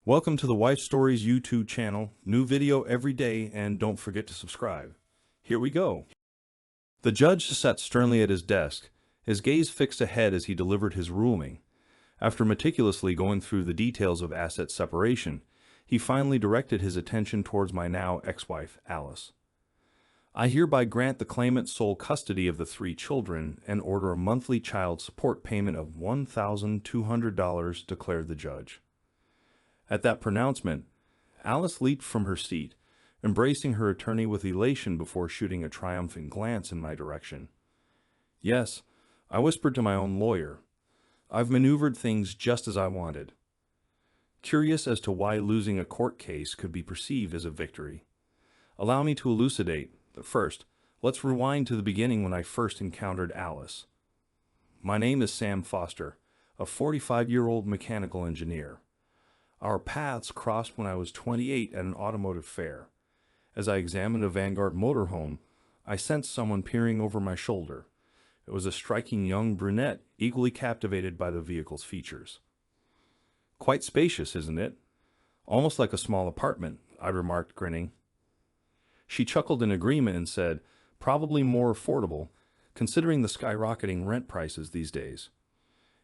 Welcome to the Wife Stories YouTube channel. New video every day, and don't forget to subscribe. Here we go. The judge sat sternly at his desk, his gaze fixed ahead as he delivered his ruling. After meticulously going through the details of asset separation, he finally directed his attention towards my now ex-wife, Alice. I hereby grant the claimant sole custody of the 3 children and order a monthly child support payment of $1,200, declared the judge. At that pronouncement, Alice leaped from her seat, embracing her attorney with elation before shooting a triumphant glance in my direction. Yes, I whispered to my own lawyer. I've maneuvered things just as I wanted. Curious as to why losing a court case could be perceived as a victory. Allow me to elucidate, but first, let's rewind to the beginning when I first encountered Alice. My name is Sam Foster, a 45-year-old mechanical engineer. Our paths crossed when I was 28 at an automotive fair. As I examined a Vanguard motorhome, I sensed someone peering over my shoulder. It was a striking young brunette, equally captivated by the vehicle's features. Quite spacious, isn't it? Almost like a small apartment, I remarked, grinning. She chuckled in agreement and said, probably more affordable, considering the skyrocketing rent prices these days.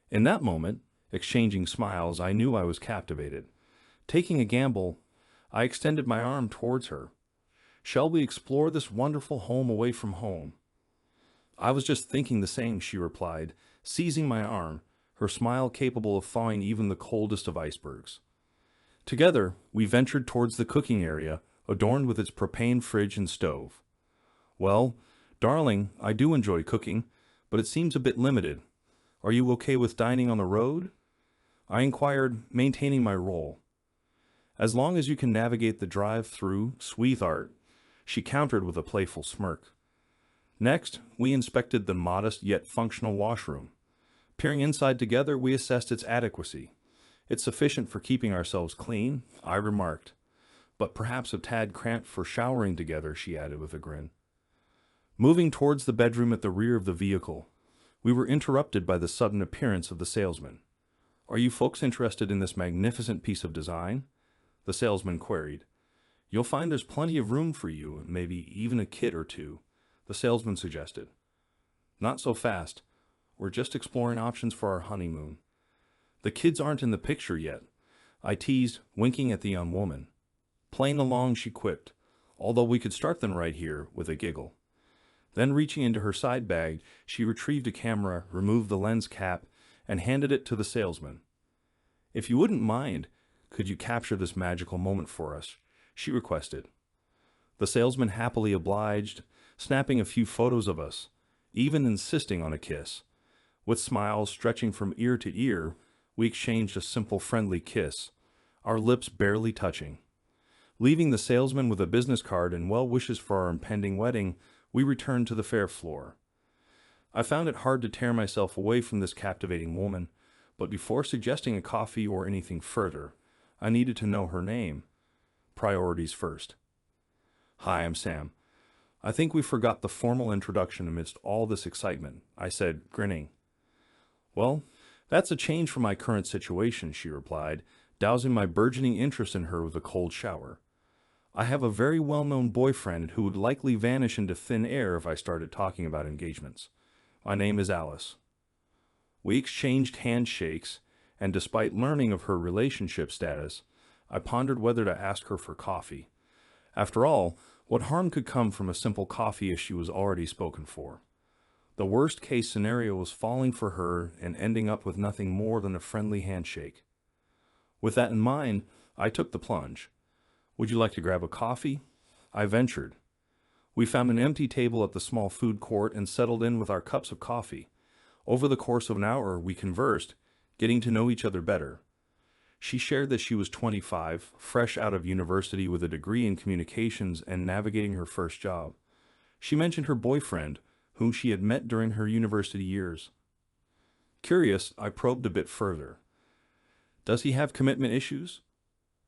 In that moment, exchanging smiles, I knew I was captivated. Taking a gamble, I extended my arm towards her. Shall we explore this wonderful home away from home? I was just thinking the same, she replied, seizing my arm, her smile capable of thawing even the coldest of icebergs. Together, we ventured towards the cooking area, adorned with its propane fridge and stove. Well, darling, I do enjoy cooking, but it seems a bit limited. Are you okay with dining on the road? I inquired, maintaining my role. As long as you can navigate the drive-through, sweetheart, she countered with a playful smirk. Next, we inspected the modest yet functional washroom. Peering inside together, we assessed its adequacy. It's sufficient for keeping ourselves clean, I remarked. But perhaps a tad cramped for showering together, she added with a grin. Moving towards the bedroom at the rear of the vehicle, we were interrupted by the sudden appearance of the salesman. Are you folks interested in this magnificent piece of design? The salesman queried. You'll find there's plenty of room for you, and maybe even a kid or two, the salesman suggested. Not so fast. We're just exploring options for our honeymoon. The kids aren't in the picture yet, I teased, winking at the young woman. Playing along, she quipped, although we could start them right here, with a giggle. Then reaching into her side bag, she retrieved a camera, removed the lens cap, and handed it to the salesman. If you wouldn't mind, could you capture this magical moment for us? She requested. The salesman happily obliged, snapping a few photos of us, even insisting on a kiss. With smiles stretching from ear to ear, we exchanged a simple friendly kiss, our lips barely touching. Leaving the salesman with a business card and well wishes for our impending wedding, we returned to the fair floor. I found it hard to tear myself away from this captivating woman, but before suggesting a coffee or anything further, I needed to know her name. Priorities first. Hi, I'm Sam. I think we forgot the formal introduction amidst all this excitement, I said, grinning. Well, that's a change from my current situation, she replied, dousing my burgeoning interest in her with a cold shower. I have a very well-known boyfriend who would likely vanish into thin air if I started talking about engagements. My name is Alice. We exchanged handshakes, and despite learning of her relationship status, I pondered whether to ask her for coffee. After all, what harm could come from a simple coffee if she was already spoken for? The worst-case scenario was falling for her and ending up with nothing more than a friendly handshake. With that in mind, I took the plunge. Would you like to grab a coffee? I ventured. We found an empty table at the small food court and settled in with our cups of coffee. Over the course of an hour, we conversed, getting to know each other better. She shared that she was 25, fresh out of university with a degree in communications and navigating her first job. She mentioned her boyfriend, whom she had met during her university years. Curious, I probed a bit further. Does he have commitment issues?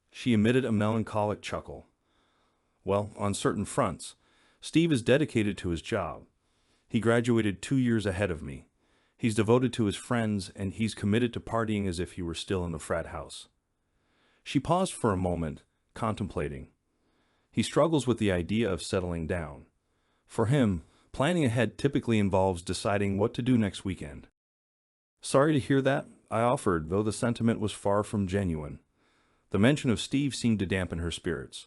She emitted a melancholic chuckle. Well, on certain fronts. Steve is dedicated to his job. He graduated 2 years ahead of me. He's devoted to his friends, and he's committed to partying as if he were still in the frat house. She paused for a moment, contemplating. He struggles with the idea of settling down. For him, planning ahead typically involves deciding what to do next weekend. Sorry to hear that, I offered, though the sentiment was far from genuine. The mention of Steve seemed to dampen her spirits.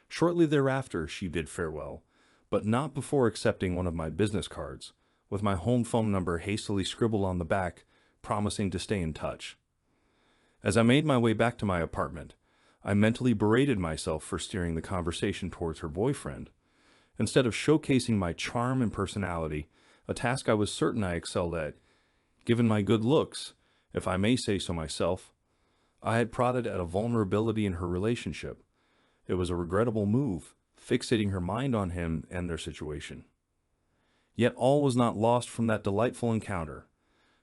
Shortly thereafter, she bid farewell, but not before accepting one of my business cards, with my home phone number hastily scribbled on the back, promising to stay in touch. As I made my way back to my apartment, I mentally berated myself for steering the conversation towards her boyfriend. Instead of showcasing my charm and personality, a task I was certain I excelled at, given my good looks, if I may say so myself, I had prodded at a vulnerability in her relationship. It was a regrettable move, fixating her mind on him and their situation. Yet all was not lost from that delightful encounter.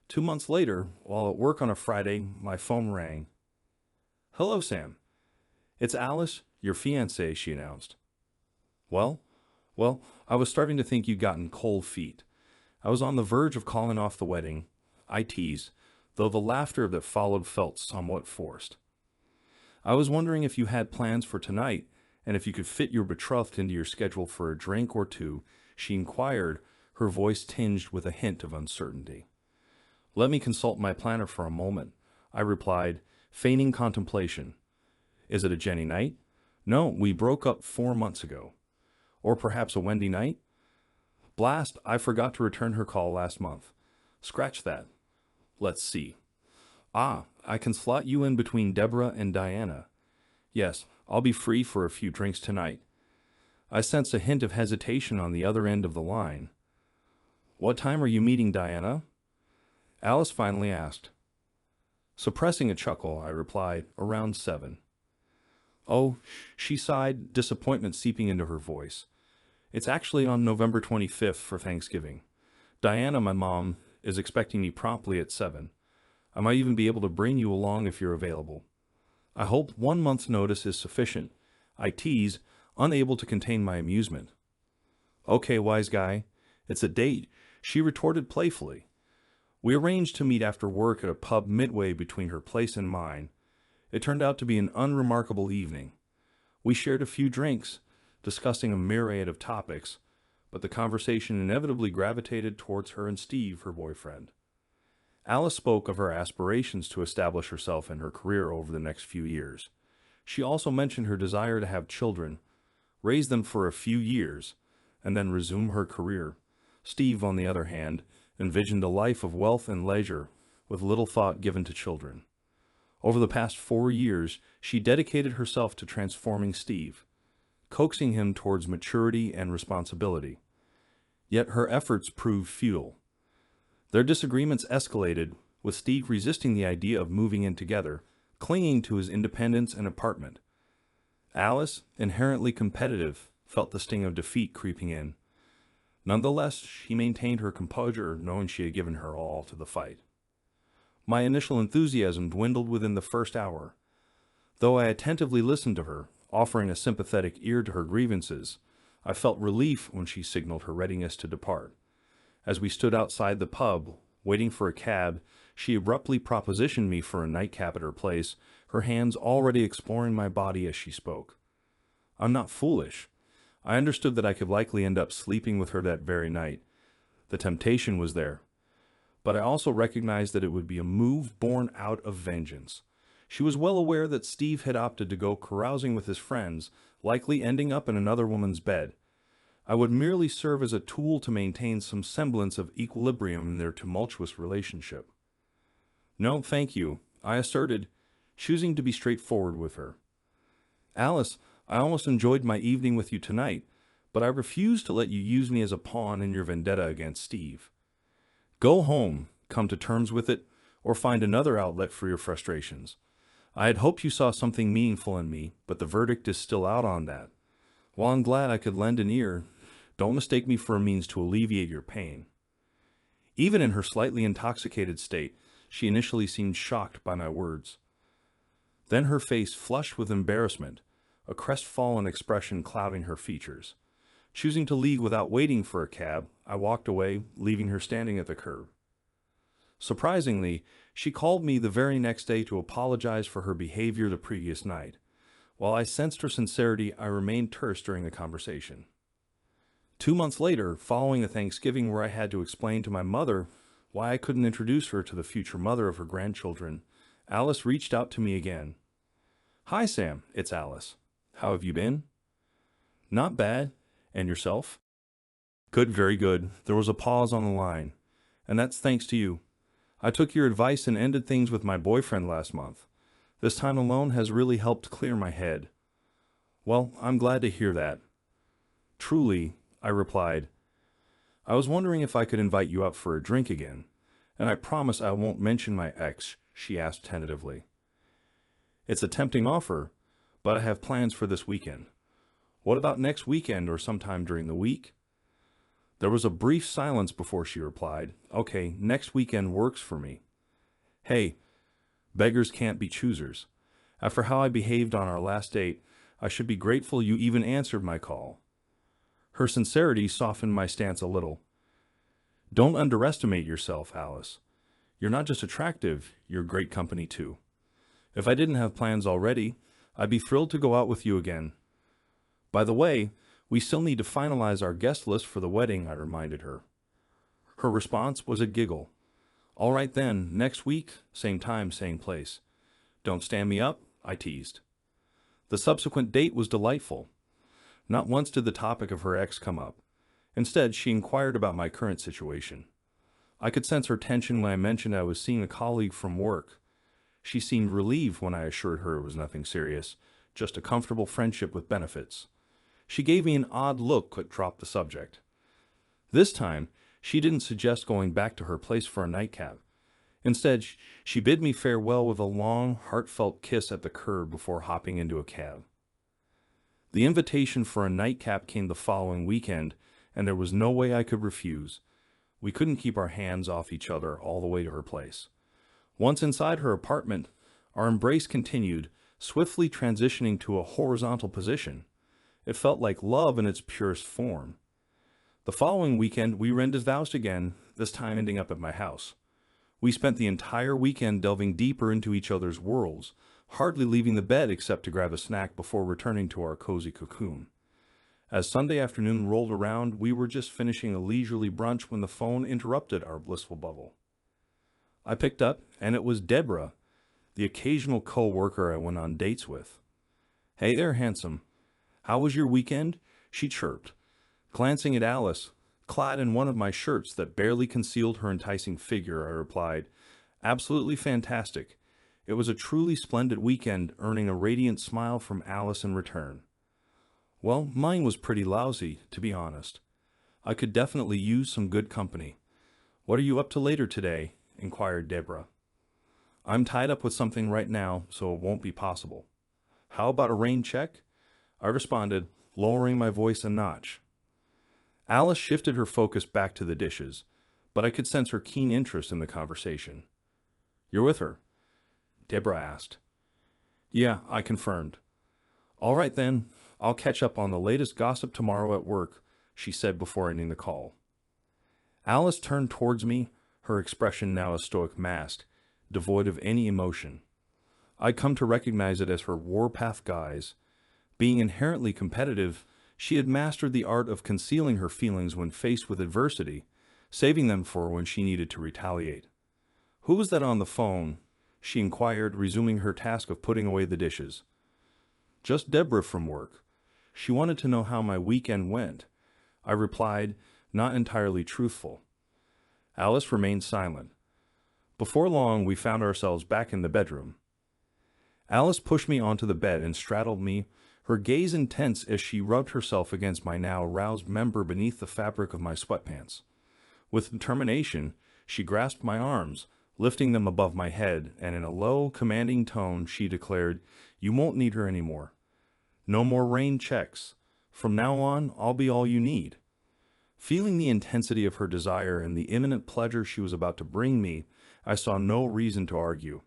2 months later, while at work on a Friday, my phone rang. "Hello, Sam. It's Alice, your fiancée," she announced. Well, I was starting to think you'd gotten cold feet. I was on the verge of calling off the wedding. I teased, though the laughter that followed felt somewhat forced. I was wondering if you had plans for tonight, and if you could fit your betrothed into your schedule for a drink or two, she inquired, her voice tinged with a hint of uncertainty. "Let me consult my planner for a moment," I replied, feigning contemplation. "Is it a Jenny night?" "No, we broke up 4 months ago." "Or perhaps a Wendy night?" "Blast, I forgot to return her call last month." "Scratch that. Let's see. I can slot you in between Deborah and Diana." "Yes, I'll be free for a few drinks tonight." I sensed a hint of hesitation on the other end of the line. "What time are you meeting Diana?" Alice finally asked. Suppressing a chuckle, I replied, "Around 7. "Oh," she sighed, disappointment seeping into her voice. "It's actually on November 25th for Thanksgiving. Diana, my mom, is expecting me promptly at 7. I might even be able to bring you along if you're available." "I hope 1 month's notice is sufficient," I teased, unable to contain my amusement. "Okay, wise guy. It's a date," she retorted playfully. We arranged to meet after work at a pub midway between her place and mine. It turned out to be an unremarkable evening. We shared a few drinks, discussing a myriad of topics, but the conversation inevitably gravitated towards her and Steve, her boyfriend. Alice spoke of her aspirations to establish herself in her career over the next few years. She also mentioned her desire to have children, raise them for a few years, and then resume her career. Steve, on the other hand, envisioned a life of wealth and leisure, with little thought given to children. Over the past 4 years, she dedicated herself to transforming Steve, coaxing him towards maturity and responsibility. Yet her efforts proved futile. Their disagreements escalated, with Steve resisting the idea of moving in together, clinging to his independence and apartment. Alice, inherently competitive, felt the sting of defeat creeping in. Nonetheless, she maintained her composure, knowing she had given her all to the fight. My initial enthusiasm dwindled within the first hour. Though I attentively listened to her, offering a sympathetic ear to her grievances, I felt relief when she signaled her readiness to depart. As we stood outside the pub, waiting for a cab, she abruptly propositioned me for a nightcap at her place, her hands already exploring my body as she spoke. I'm not foolish. I understood that I could likely end up sleeping with her that very night. The temptation was there. But I also recognized that it would be a move born out of vengeance. She was well aware that Steve had opted to go carousing with his friends, likely ending up in another woman's bed. I would merely serve as a tool to maintain some semblance of equilibrium in their tumultuous relationship. "No, thank you," I asserted, choosing to be straightforward with her. "Alice, I almost enjoyed my evening with you tonight, but I refuse to let you use me as a pawn in your vendetta against Steve. Go home, come to terms with it, or find another outlet for your frustrations. I had hoped you saw something meaningful in me, but the verdict is still out on that. While I'm glad I could lend an ear, don't mistake me for a means to alleviate your pain." Even in her slightly intoxicated state, she initially seemed shocked by my words. Then her face flushed with embarrassment, a crestfallen expression clouding her features. Choosing to leave without waiting for a cab, I walked away, leaving her standing at the curb. Surprisingly, she called me the very next day to apologize for her behavior the previous night. While I sensed her sincerity, I remained terse during the conversation. 2 months later, following a Thanksgiving where I had to explain to my mother why I couldn't introduce her to the future mother of her grandchildren, Alice reached out to me again. "Hi, Sam, it's Alice. How have you been?" "Not bad. And yourself?" "Good, very good." There was a pause on the line. "And that's thanks to you. I took your advice and ended things with my boyfriend last month. This time alone has really helped clear my head." "Well, I'm glad to hear that." "Truly," I replied. "I was wondering if I could invite you out for a drink again, and I promise I won't mention my ex," she asked tentatively. "It's a tempting offer, but I have plans for this weekend. What about next weekend or sometime during the week?" There was a brief silence before she replied, "Okay, next weekend works for me." Hey, beggars can't be choosers. After how I behaved on our last date, I should be grateful you even answered my call. Her sincerity softened my stance a little. "Don't underestimate yourself, Alice. You're not just attractive, you're great company too. If I didn't have plans already, I'd be thrilled to go out with you again. By the way, we still need to finalize our guest list for the wedding," I reminded her. Her response was a giggle. "All right then, next week, same time, same place. Don't stand me up," I teased. The subsequent date was delightful. Not once did the topic of her ex come up. Instead, she inquired about my current situation. I could sense her tension when I mentioned I was seeing a colleague from work. She seemed relieved when I assured her it was nothing serious, just a comfortable friendship with benefits. She gave me an odd look but dropped the subject. This time, she didn't suggest going back to her place for a nightcap. Instead, she bid me farewell with a long, heartfelt kiss at the curb before hopping into a cab. The invitation for a nightcap came the following weekend, and there was no way I could refuse. We couldn't keep our hands off each other all the way to her place. Once inside her apartment, our embrace continued, swiftly transitioning to a horizontal position. It felt like love in its purest form. The following weekend, we rendezvoused again, this time ending up at my house. We spent the entire weekend delving deeper into each other's worlds, hardly leaving the bed except to grab a snack before returning to our cozy cocoon. As Sunday afternoon rolled around, we were just finishing a leisurely brunch when the phone interrupted our blissful bubble. I picked up, and it was Deborah, the occasional co-worker I went on dates with. "Hey there, handsome. How was your weekend?" she chirped, glancing at Alice, clad in one of my shirts that barely concealed her enticing figure. I replied, "Absolutely fantastic. It was a truly splendid weekend," earning a radiant smile from Alice in return. "Well, mine was pretty lousy, to be honest. I could definitely use some good company." "What are you up to later today?" inquired Deborah. "I'm tied up with something right now, so it won't be possible." "How about a rain check?" I responded, lowering my voice a notch. Alice shifted her focus back to the dishes, but I could sense her keen interest in the conversation. "You're with her?" Deborah asked. "Yeah," I confirmed. "All right then, I'll catch up on the latest gossip tomorrow at work," she said before ending the call. Alice turned towards me, her expression now a stoic mask, devoid of any emotion. I'd come to recognize it as her warpath guise. Being inherently competitive, she had mastered the art of concealing her feelings when faced with adversity, saving them for when she needed to retaliate. "Who was that on the phone?" she inquired, resuming her task of putting away the dishes. "Just Deborah from work. She wanted to know how my weekend went," I replied, not entirely truthful. Alice remained silent. Before long, we found ourselves back in the bedroom. Alice pushed me onto the bed and straddled me, her gaze intense as she rubbed herself against my now aroused member beneath the fabric of my sweatpants. With determination, she grasped my arms, lifting them above my head, and in a low, commanding tone, she declared, "You won't need her anymore. No more rain checks. From now on, I'll be all you need." Feeling the intensity of her desire and the imminent pleasure she was about to bring me, I saw no reason to argue.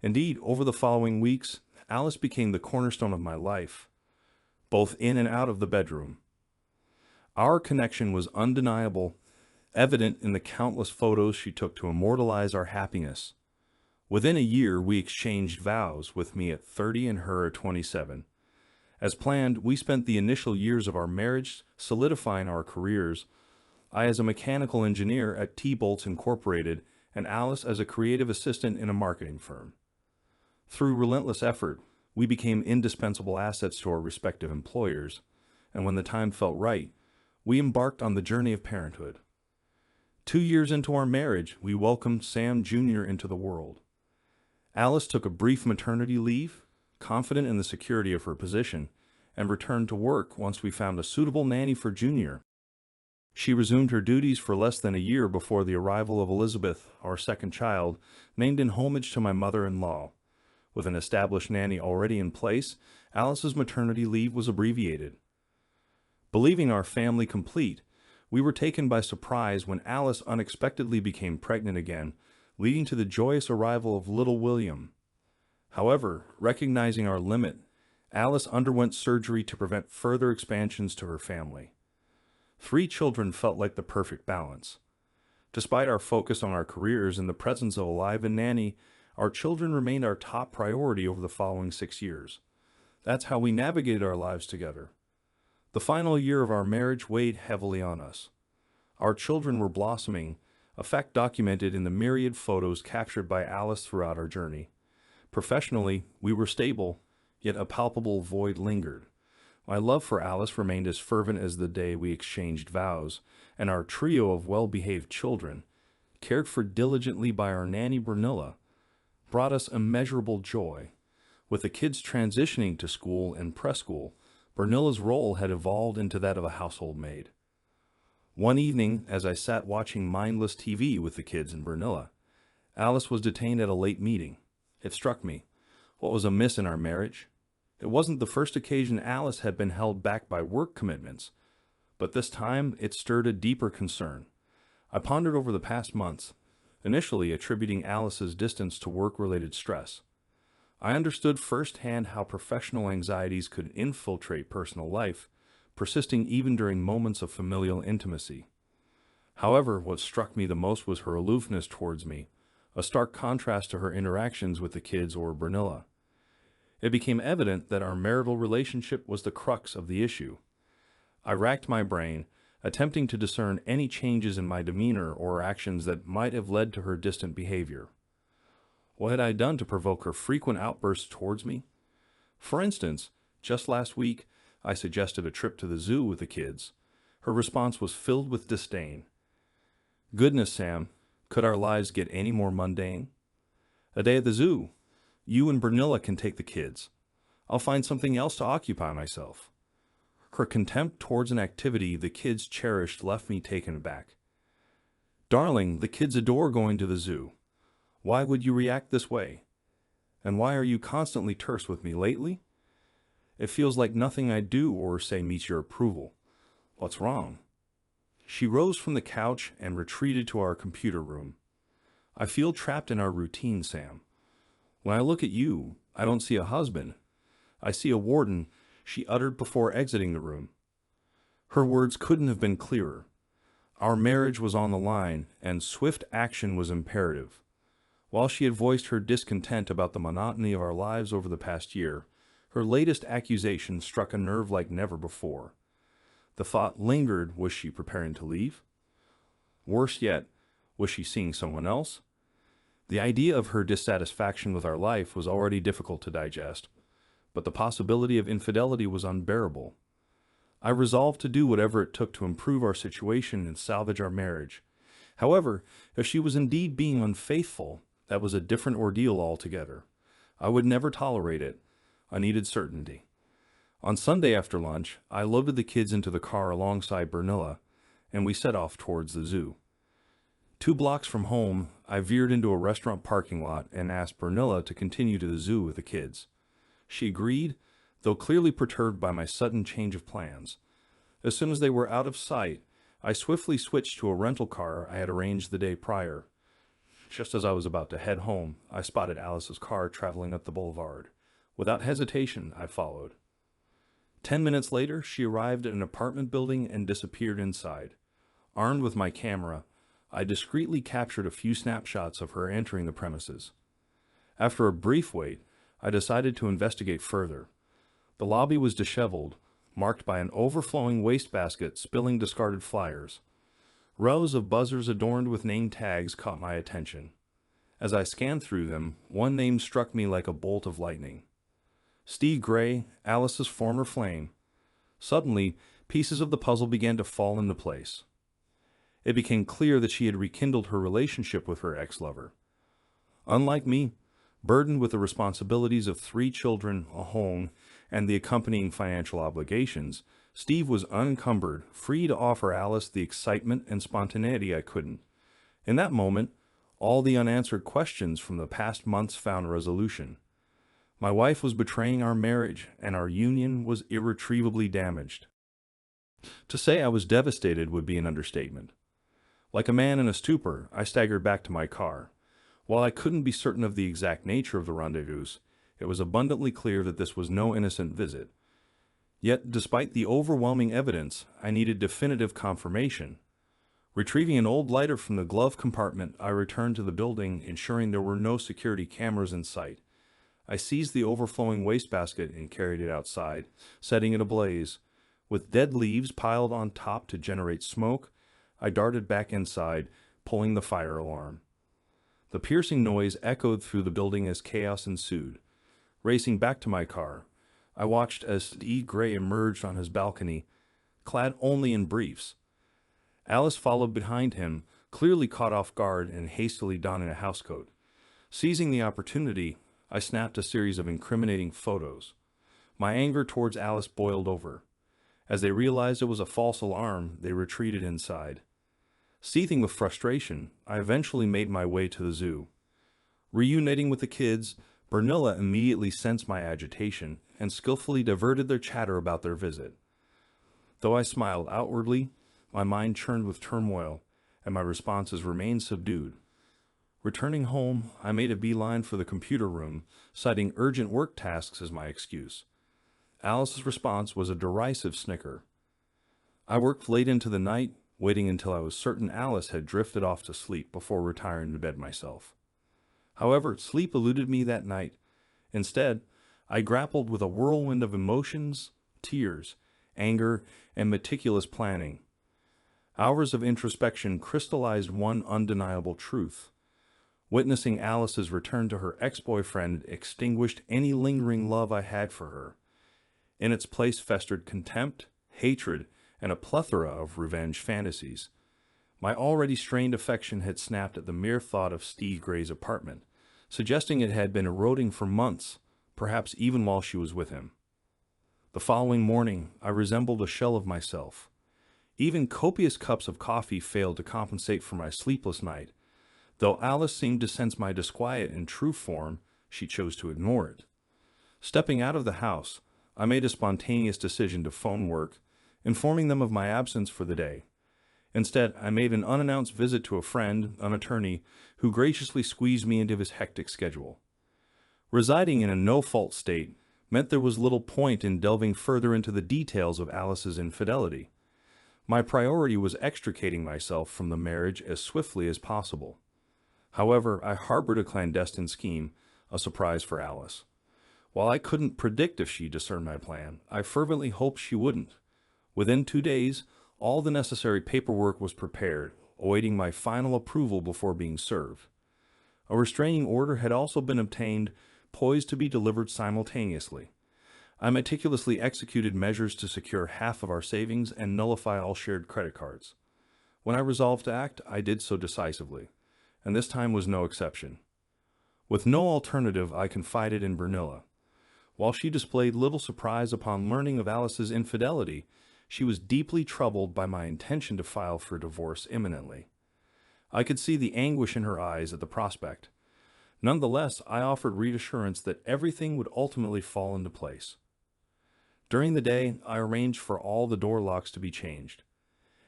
Indeed, over the following weeks, Alice became the cornerstone of my life, both in and out of the bedroom. Our connection was undeniable, evident in the countless photos she took to immortalize our happiness. Within a year, we exchanged vows, with me at 30 and her at 27. As planned, we spent the initial years of our marriage solidifying our careers, I as a mechanical engineer at T-Bolts Incorporated and Alice as a creative assistant in a marketing firm. Through relentless effort, we became indispensable assets to our respective employers, and when the time felt right, we embarked on the journey of parenthood. 2 years into our marriage, we welcomed Sam Jr. into the world. Alice took a brief maternity leave, confident in the security of her position, and returned to work once we found a suitable nanny for Junior. She resumed her duties for less than a year before the arrival of Elizabeth, our second child, named in homage to my mother-in-law. With an established nanny already in place, Alice's maternity leave was abbreviated. Believing our family complete, we were taken by surprise when Alice unexpectedly became pregnant again, leading to the joyous arrival of little William. However, recognizing our limit, Alice underwent surgery to prevent further expansions to her family. 3 children felt like the perfect balance. Despite our focus on our careers and the presence of a live-in nanny, our children remained our top priority over the following 6 years. That's how we navigated our lives together. The final year of our marriage weighed heavily on us. Our children were blossoming, a fact documented in the myriad photos captured by Alice throughout our journey. Professionally, we were stable, yet a palpable void lingered. My love for Alice remained as fervent as the day we exchanged vows, and our trio of well-behaved children, cared for diligently by our nanny Bernilla, brought us immeasurable joy. With the kids transitioning to school and preschool, Bernilla's role had evolved into that of a household maid. One evening, as I sat watching mindless TV with the kids and Bernilla, Alice was detained at a late meeting. It struck me. What was amiss in our marriage? It wasn't the first occasion Alice had been held back by work commitments, but this time it stirred a deeper concern. I pondered over the past months, initially attributing Alice's distance to work-related stress. I understood firsthand how professional anxieties could infiltrate personal life, persisting even during moments of familial intimacy. However, what struck me the most was her aloofness towards me, a stark contrast to her interactions with the kids or Bernilla. It became evident that our marital relationship was the crux of the issue. I racked my brain, attempting to discern any changes in my demeanor or actions that might have led to her distant behavior. What had I done to provoke her frequent outbursts towards me? For instance, just last week, I suggested a trip to the zoo with the kids. Her response was filled with disdain. "Goodness, Sam, could our lives get any more mundane? A day at the zoo. You and Bernilla can take the kids. I'll find something else to occupy myself." Her contempt towards an activity the kids cherished left me taken aback. "Darling, the kids adore going to the zoo. Why would you react this way? And why are you constantly terse with me lately? It feels like nothing I do or say meets your approval. What's wrong?" She rose from the couch and retreated to our computer room. "I feel trapped in our routine, Sam. When I look at you, I don't see a husband. I see a warden," she uttered before exiting the room. Her words couldn't have been clearer. Our marriage was on the line, and swift action was imperative. While she had voiced her discontent about the monotony of our lives over the past year, her latest accusation struck a nerve like never before. The thought lingered, was she preparing to leave? Worse yet, was she seeing someone else? The idea of her dissatisfaction with our life was already difficult to digest, but the possibility of infidelity was unbearable. I resolved to do whatever it took to improve our situation and salvage our marriage. However, if she was indeed being unfaithful, that was a different ordeal altogether. I would never tolerate it. I needed certainty. On Sunday after lunch, I loaded the kids into the car alongside Bernilla, and we set off towards the zoo. 2 blocks from home, I veered into a restaurant parking lot and asked Bernilla to continue to the zoo with the kids. She agreed, though clearly perturbed by my sudden change of plans. As soon as they were out of sight, I swiftly switched to a rental car I had arranged the day prior. Just as I was about to head home, I spotted Alice's car traveling up the boulevard. Without hesitation, I followed. 10 minutes later, she arrived at an apartment building and disappeared inside. Armed with my camera, I discreetly captured a few snapshots of her entering the premises. After a brief wait, I decided to investigate further. The lobby was disheveled, marked by an overflowing wastebasket spilling discarded flyers. Rows of buzzers adorned with name tags caught my attention. As I scanned through them, one name struck me like a bolt of lightning. Steve Gray, Alice's former flame. Suddenly, pieces of the puzzle began to fall into place. It became clear that she had rekindled her relationship with her ex-lover. Unlike me, burdened with the responsibilities of 3 children, a home, and the accompanying financial obligations, Steve was unencumbered, free to offer Alice the excitement and spontaneity I couldn't. In that moment, all the unanswered questions from the past months found resolution. My wife was betraying our marriage, and our union was irretrievably damaged. To say I was devastated would be an understatement. Like a man in a stupor, I staggered back to my car. While I couldn't be certain of the exact nature of the rendezvous, it was abundantly clear that this was no innocent visit. Yet, despite the overwhelming evidence, I needed definitive confirmation. Retrieving an old lighter from the glove compartment, I returned to the building, ensuring there were no security cameras in sight. I seized the overflowing wastebasket and carried it outside, setting it ablaze. With dead leaves piled on top to generate smoke, I darted back inside, pulling the fire alarm. The piercing noise echoed through the building as chaos ensued. Racing back to my car, I watched as Steve Gray emerged on his balcony, clad only in briefs. Alice followed behind him, clearly caught off guard and hastily donning a housecoat. Seizing the opportunity, I snapped a series of incriminating photos. My anger towards Alice boiled over. As they realized it was a false alarm, they retreated inside. Seething with frustration, I eventually made my way to the zoo. Reuniting with the kids, Bernilla immediately sensed my agitation and skillfully diverted their chatter about their visit. Though I smiled outwardly, my mind churned with turmoil, and my responses remained subdued. Returning home, I made a beeline for the computer room, citing urgent work tasks as my excuse. Alice's response was a derisive snicker. I worked late into the night, waiting until I was certain Alice had drifted off to sleep before retiring to bed myself. However, sleep eluded me that night. Instead, I grappled with a whirlwind of emotions, tears, anger, and meticulous planning. Hours of introspection crystallized one undeniable truth. Witnessing Alice's return to her ex-boyfriend extinguished any lingering love I had for her. In its place festered contempt, hatred, and a plethora of revenge fantasies. My already strained affection had snapped at the mere thought of Steve Gray's apartment, suggesting it had been eroding for months, perhaps even while she was with him. The following morning, I resembled a shell of myself. Even copious cups of coffee failed to compensate for my sleepless night. Though Alice seemed to sense my disquiet in true form, she chose to ignore it. Stepping out of the house, I made a spontaneous decision to phone work, informing them of my absence for the day. Instead, I made an unannounced visit to a friend, an attorney, who graciously squeezed me into his hectic schedule. Residing in a no-fault state meant there was little point in delving further into the details of Alice's infidelity. My priority was extricating myself from the marriage as swiftly as possible. However, I harbored a clandestine scheme, a surprise for Alice. While I couldn't predict if she discerned my plan, I fervently hoped she wouldn't. Within 2 days, all the necessary paperwork was prepared, awaiting my final approval before being served. A restraining order had also been obtained, poised to be delivered simultaneously. I meticulously executed measures to secure half of our savings and nullify all shared credit cards. When I resolved to act, I did so decisively, and this time was no exception. With no alternative, I confided in Bernilla. While she displayed little surprise upon learning of Alice's infidelity, she was deeply troubled by my intention to file for divorce imminently. I could see the anguish in her eyes at the prospect. Nonetheless, I offered reassurance that everything would ultimately fall into place. During the day, I arranged for all the door locks to be changed.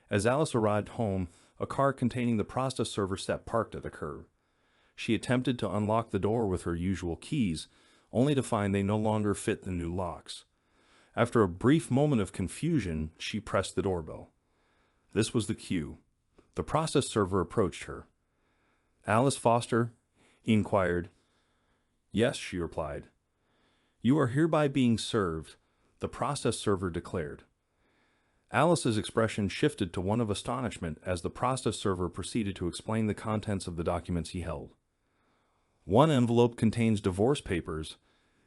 As Alice arrived home, a car containing the process server sat parked at the curb. She attempted to unlock the door with her usual keys, only to find they no longer fit the new locks. After a brief moment of confusion, she pressed the doorbell. This was the cue. The process server approached her. "Alice Foster?" he inquired. "Yes," she replied. "You are hereby being served," the process server declared. Alice's expression shifted to one of astonishment as the process server proceeded to explain the contents of the documents he held. One envelope contains divorce papers,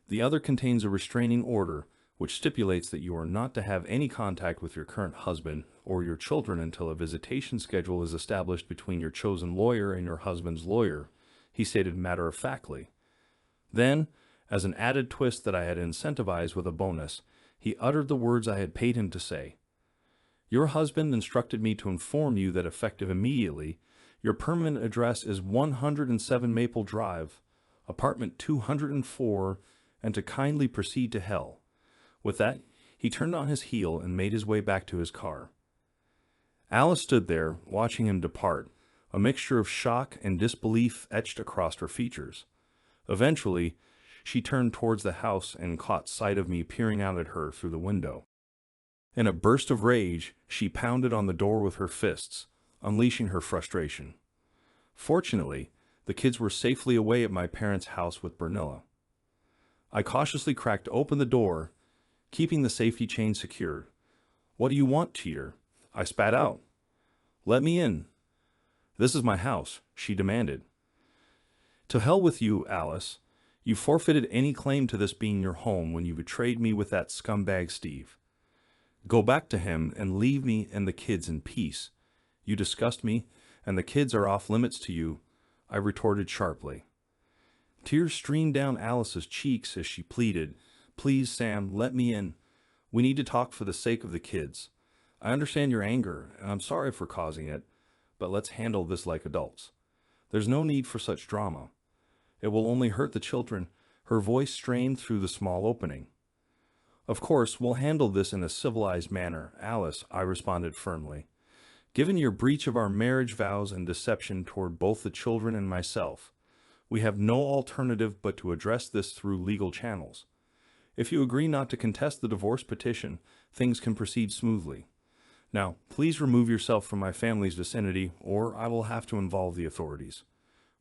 the other contains a restraining order, which stipulates that you are not to have any contact with your current husband or your children until a visitation schedule is established between your chosen lawyer and your husband's lawyer, he stated matter-of-factly. Then, as an added twist that I had incentivized with a bonus, he uttered the words I had paid him to say. "Your husband instructed me to inform you that effective immediately, your permanent address is 107 Maple Drive, apartment 204, and to kindly proceed to hell." With that, he turned on his heel and made his way back to his car. Alice stood there, watching him depart, a mixture of shock and disbelief etched across her features. Eventually, she turned towards the house and caught sight of me peering out at her through the window. In a burst of rage, she pounded on the door with her fists, unleashing her frustration. Fortunately, the kids were safely away at my parents' house with Bernilla. I cautiously cracked open the door, keeping the safety chain secured. "What do you want, cheater?" I spat out. "Let me in." "This is my house," she demanded. "To hell with you, Alice. You forfeited any claim to this being your home when you betrayed me with that scumbag Steve. Go back to him and leave me and the kids in peace. You disgust me, and the kids are off limits to you," I retorted sharply. Tears streamed down Alice's cheeks as she pleaded, "Please, Sam, let me in. We need to talk for the sake of the kids. I understand your anger, and I'm sorry for causing it, but let's handle this like adults. There's no need for such drama. It will only hurt the children." Her voice strained through the small opening. "Of course, we'll handle this in a civilized manner, Alice," I responded firmly. "Given your breach of our marriage vows and deception toward both the children and myself, we have no alternative but to address this through legal channels. If you agree not to contest the divorce petition, things can proceed smoothly. Now, please remove yourself from my family's vicinity, or I will have to involve the authorities.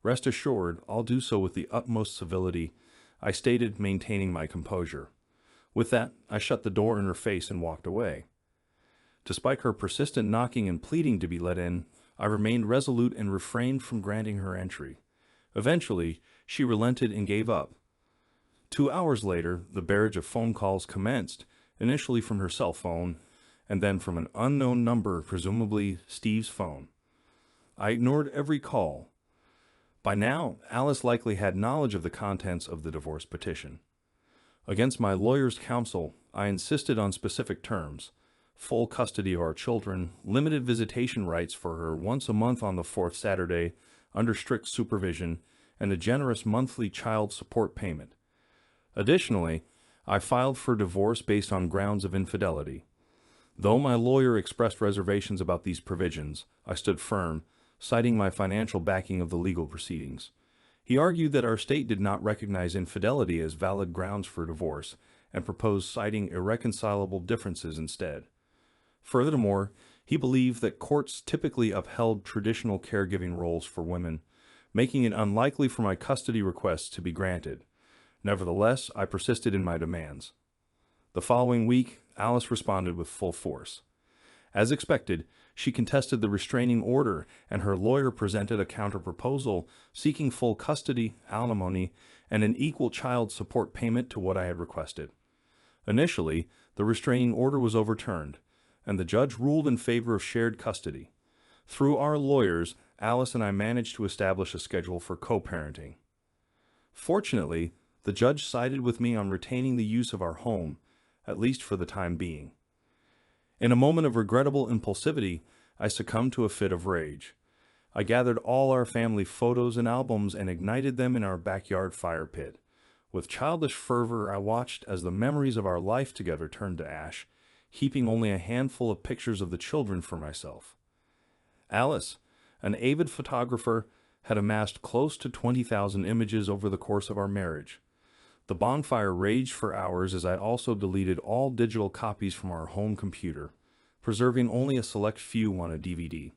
Rest assured, I'll do so with the utmost civility," I stated, maintaining my composure. With that, I shut the door in her face and walked away. Despite her persistent knocking and pleading to be let in, I remained resolute and refrained from granting her entry. Eventually, she relented and gave up. 2 hours later, the barrage of phone calls commenced, initially from her cell phone, and then from an unknown number, presumably Steve's phone. I ignored every call. By now, Alice likely had knowledge of the contents of the divorce petition. Against my lawyer's counsel, I insisted on specific terms: full custody of our children, limited visitation rights for her once a month on the fourth Saturday, under strict supervision, and a generous monthly child support payment. Additionally, I filed for divorce based on grounds of infidelity. Though my lawyer expressed reservations about these provisions, I stood firm, citing my financial backing of the legal proceedings. He argued that our state did not recognize infidelity as valid grounds for divorce and proposed citing irreconcilable differences instead. Furthermore, he believed that courts typically upheld traditional caregiving roles for women, making it unlikely for my custody requests to be granted. Nevertheless, I persisted in my demands. The following week, Alice responded with full force. As expected, she contested the restraining order, and her lawyer presented a counterproposal seeking full custody, alimony, and an equal child support payment to what I had requested. Initially, the restraining order was overturned, and the judge ruled in favor of shared custody. Through our lawyers, Alice and I managed to establish a schedule for co-parenting. Fortunately, the judge sided with me on retaining the use of our home, at least for the time being. In a moment of regrettable impulsivity, I succumbed to a fit of rage. I gathered all our family photos and albums and ignited them in our backyard fire pit. With childish fervor, I watched as the memories of our life together turned to ash, heaping only a handful of pictures of the children for myself. Alice, an avid photographer, had amassed close to 20,000 images over the course of our marriage. The bonfire raged for hours as I also deleted all digital copies from our home computer, preserving only a select few on a DVD.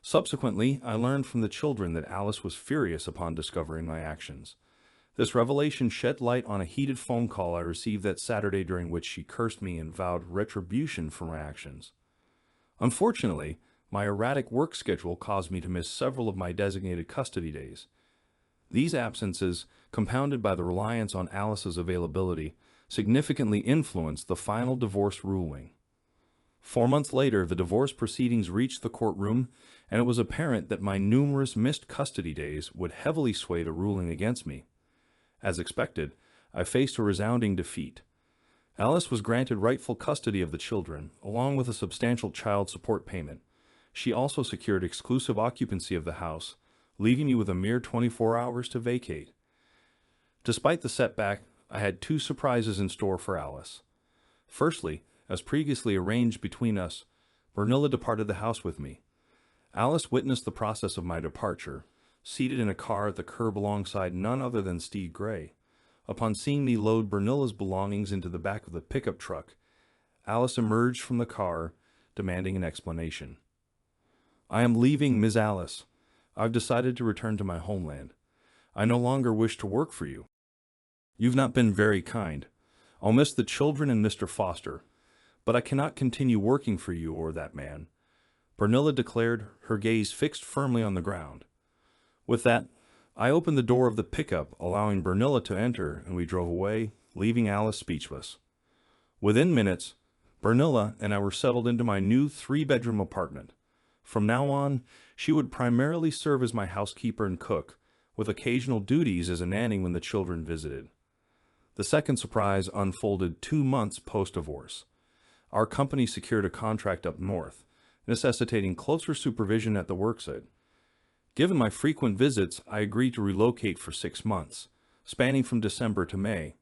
Subsequently, I learned from the children that Alice was furious upon discovering my actions. This revelation shed light on a heated phone call I received that Saturday during which she cursed me and vowed retribution for my actions. Unfortunately, my erratic work schedule caused me to miss several of my designated custody days. These absences, compounded by the reliance on Alice's availability, significantly influenced the final divorce ruling. 4 months later, the divorce proceedings reached the courtroom, and it was apparent that my numerous missed custody days would heavily sway the ruling against me. As expected, I faced a resounding defeat. Alice was granted rightful custody of the children, along with a substantial child support payment. She also secured exclusive occupancy of the house, leaving me with a mere 24 hours to vacate. Despite the setback, I had two surprises in store for Alice. Firstly, as previously arranged between us, Bernilla departed the house with me. Alice witnessed the process of my departure, seated in a car at the curb alongside none other than Steve Gray. Upon seeing me load Bernilla's belongings into the back of the pickup truck, Alice emerged from the car, demanding an explanation. "I am leaving, Ms. Alice. I've decided to return to my homeland. I no longer wish to work for you. You've not been very kind. I'll miss the children and Mr. Foster, but I cannot continue working for you or that man," Bernilla declared, her gaze fixed firmly on the ground. With that, I opened the door of the pickup, allowing Bernilla to enter, and we drove away, leaving Alice speechless. Within minutes, Bernilla and I were settled into my new 3-bedroom apartment. From now on, she would primarily serve as my housekeeper and cook, with occasional duties as a nanny when the children visited. The second surprise unfolded 2 months post-divorce. Our company secured a contract up north, necessitating closer supervision at the worksite. Given my frequent visits, I agreed to relocate for 6 months, spanning from December to May.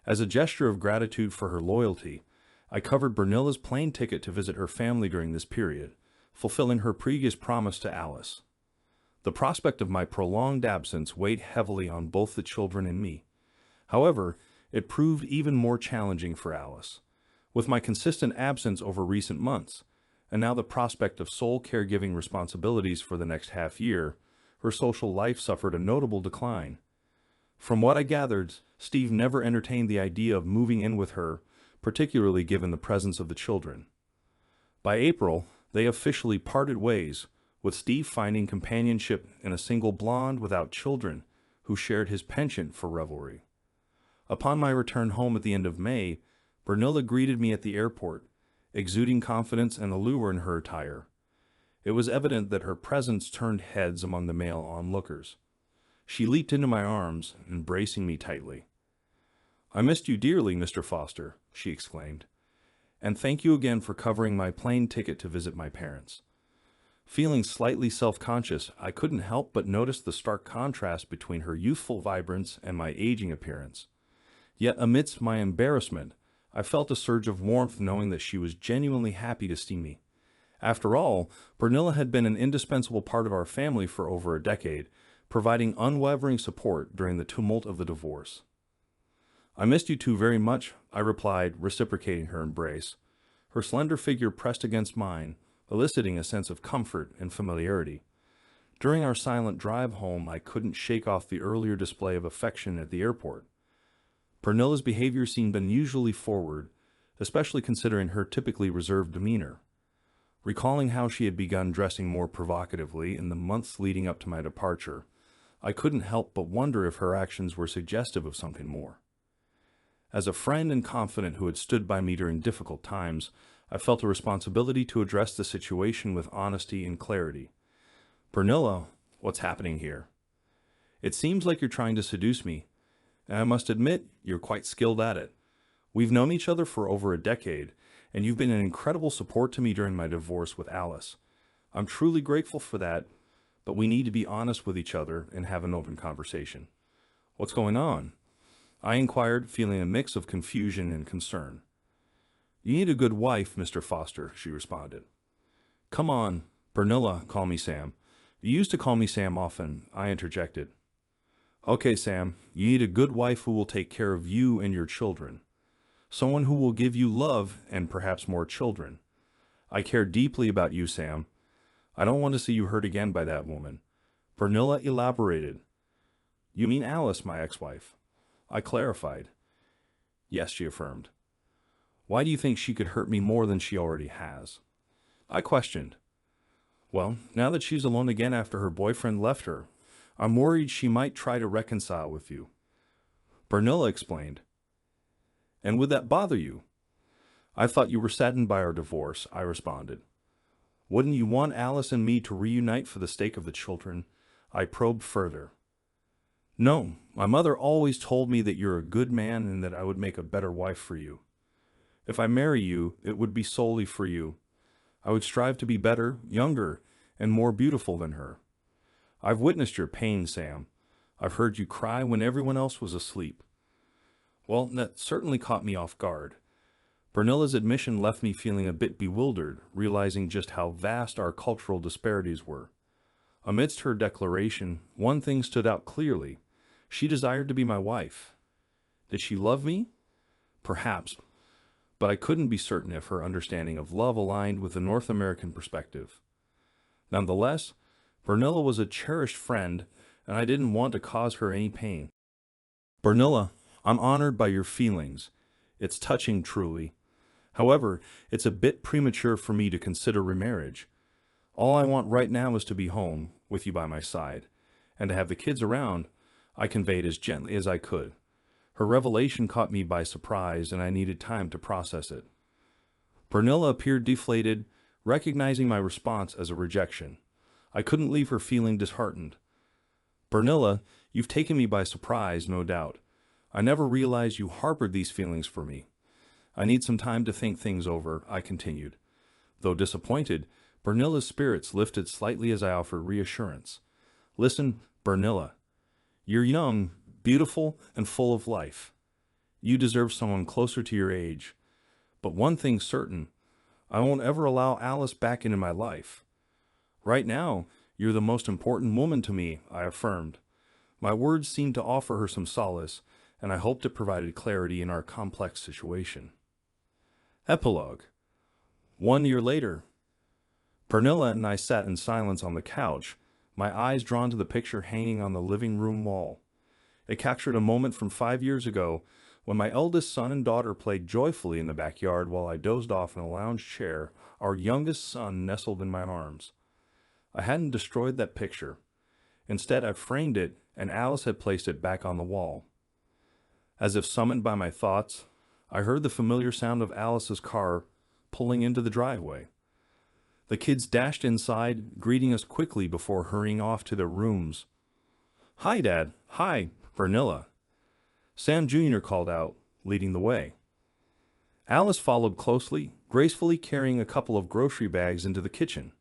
As a gesture of gratitude for her loyalty, I covered Bernilla's plane ticket to visit her family during this period, fulfilling her previous promise to Alice. The prospect of my prolonged absence weighed heavily on both the children and me. However, it proved even more challenging for Alice. With my consistent absence over recent months, and now the prospect of sole caregiving responsibilities for the next half year, her social life suffered a notable decline. From what I gathered, Steve never entertained the idea of moving in with her, particularly given the presence of the children. By April, they officially parted ways, with Steve finding companionship in a single blonde without children who shared his penchant for revelry. Upon my return home at the end of May, Bernilla greeted me at the airport, exuding confidence and allure in her attire. It was evident that her presence turned heads among the male onlookers. She leaped into my arms, embracing me tightly. "I missed you dearly, Mr. Foster," she exclaimed, "and thank you again for covering my plane ticket to visit my parents." Feeling slightly self-conscious, I couldn't help but notice the stark contrast between her youthful vibrance and my aging appearance. Yet amidst my embarrassment, I felt a surge of warmth knowing that she was genuinely happy to see me. After all, Bernilla had been an indispensable part of our family for over a decade, providing unwavering support during the tumult of the divorce. "I missed you two very much," I replied, reciprocating her embrace. Her slender figure pressed against mine, eliciting a sense of comfort and familiarity. During our silent drive home, I couldn't shake off the earlier display of affection at the airport. Bernilla's behavior seemed unusually forward, especially considering her typically reserved demeanor. Recalling how she had begun dressing more provocatively in the months leading up to my departure, I couldn't help but wonder if her actions were suggestive of something more. As a friend and confidant who had stood by me during difficult times, I felt a responsibility to address the situation with honesty and clarity. "Bernilla, what's happening here? It seems like you're trying to seduce me, and I must admit, you're quite skilled at it. We've known each other for over a decade, and you've been an incredible support to me during my divorce with Alice. I'm truly grateful for that, but we need to be honest with each other and have an open conversation. What's going on?" I inquired, feeling a mix of confusion and concern. "You need a good wife, Mr. Foster," she responded. "Come on, Bernilla, call me Sam. You used to call me Sam often," I interjected. "Okay, Sam, you need a good wife who will take care of you and your children. Someone who will give you love and perhaps more children. I care deeply about you, Sam. I don't want to see you hurt again by that woman. Bernilla elaborated. You mean Alice, my ex-wife? I clarified. Yes, she affirmed. Why do you think she could hurt me more than she already has? I questioned. Well, now that she's alone again after her boyfriend left her, I'm worried she might try to reconcile with you. Bernilla explained. And would that bother you? I thought you were saddened by our divorce, I responded. Wouldn't you want Alice and me to reunite for the sake of the children? I probed further. No, my mother always told me that you're a good man and that I would make a better wife for you. If I marry you, it would be solely for you. I would strive to be better, younger, and more beautiful than her. I've witnessed your pain, Sam. I've heard you cry when everyone else was asleep. Well, that certainly caught me off guard. Bernilla's admission left me feeling a bit bewildered, realizing just how vast our cultural disparities were. Amidst her declaration, one thing stood out clearly. She desired to be my wife. Did she love me? Perhaps, but I couldn't be certain if her understanding of love aligned with the North American perspective. Nonetheless, Bernilla was a cherished friend, and I didn't want to cause her any pain. Bernilla, I'm honored by your feelings. It's touching, truly. However, it's a bit premature for me to consider remarriage. All I want right now is to be home, with you by my side, and to have the kids around. I conveyed as gently as I could. Her revelation caught me by surprise, and I needed time to process it. Bernilla appeared deflated, recognizing my response as a rejection. I couldn't leave her feeling disheartened. Bernilla, you've taken me by surprise, no doubt. I never realized you harbored these feelings for me. I need some time to think things over, I continued. Though disappointed, Bernilla's spirits lifted slightly as I offered reassurance. Listen, Bernilla. You're young, beautiful, and full of life. You deserve someone closer to your age. But one thing's certain, I won't ever allow Alice back into my life. Right now, you're the most important woman to me, I affirmed. My words seemed to offer her some solace, and I hoped it provided clarity in our complex situation. Epilogue. 1 year later. Bernilla and I sat in silence on the couch, my eyes drawn to the picture hanging on the living room wall. It captured a moment from 5 years ago when my eldest son and daughter played joyfully in the backyard while I dozed off in a lounge chair, our youngest son nestled in my arms. I hadn't destroyed that picture. Instead, I framed it, and Alice had placed it back on the wall. As if summoned by my thoughts, I heard the familiar sound of Alice's car pulling into the driveway. The kids dashed inside, greeting us quickly before hurrying off to their rooms. Hi, Dad. Hi, Bernilla. Sam Jr. called out, leading the way. Alice followed closely, gracefully carrying a couple of grocery bags into the kitchen.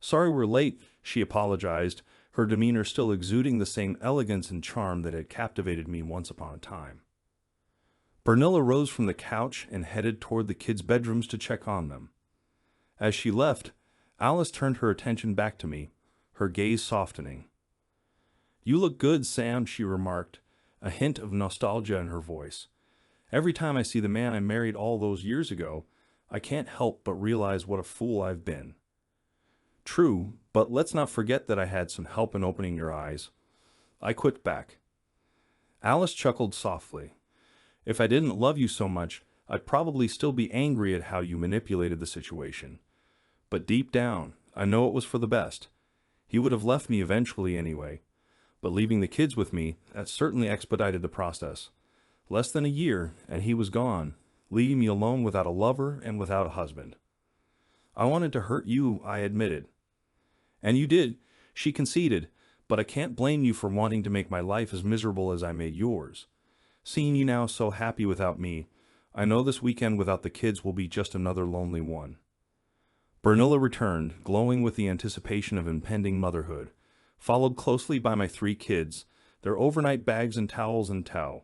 Sorry we're late, she apologized, her demeanor still exuding the same elegance and charm that had captivated me once upon a time. Bernilla rose from the couch and headed toward the kids' bedrooms to check on them. As she left, Alice turned her attention back to me, her gaze softening. You look good, Sam, she remarked, a hint of nostalgia in her voice. Every time I see the man I married all those years ago, I can't help but realize what a fool I've been. True, but let's not forget that I had some help in opening your eyes. I quipped back. Alice chuckled softly. If I didn't love you so much, I'd probably still be angry at how you manipulated the situation. But deep down, I know it was for the best. He would have left me eventually anyway. But leaving the kids with me, that certainly expedited the process. Less than a year, and he was gone, leaving me alone without a lover and without a husband. I wanted to hurt you, I admitted. And you did, she conceded, but I can't blame you for wanting to make my life as miserable as I made yours. Seeing you now so happy without me, I know this weekend without the kids will be just another lonely one. Bernilla returned, glowing with the anticipation of impending motherhood, followed closely by my 3 kids, their overnight bags and towels in tow.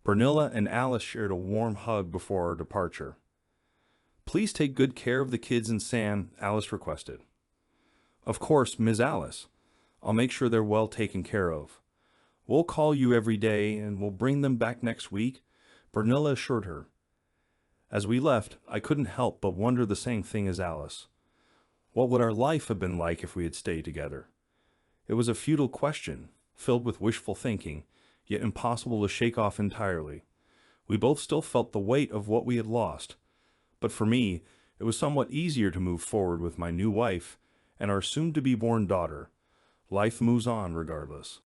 Bernilla and Alice shared a warm hug before our departure. Please take good care of the kids and Sam, Alice requested. Of course, Ms. Alice. I'll make sure they're well taken care of. We'll call you every day, and we'll bring them back next week, Bernilla assured her. As we left, I couldn't help but wonder the same thing as Alice. What would our life have been like if we had stayed together? It was a futile question, filled with wishful thinking, yet impossible to shake off entirely. We both still felt the weight of what we had lost, but for me, it was somewhat easier to move forward with my new wife and our soon-to-be-born daughter. Life moves on regardless.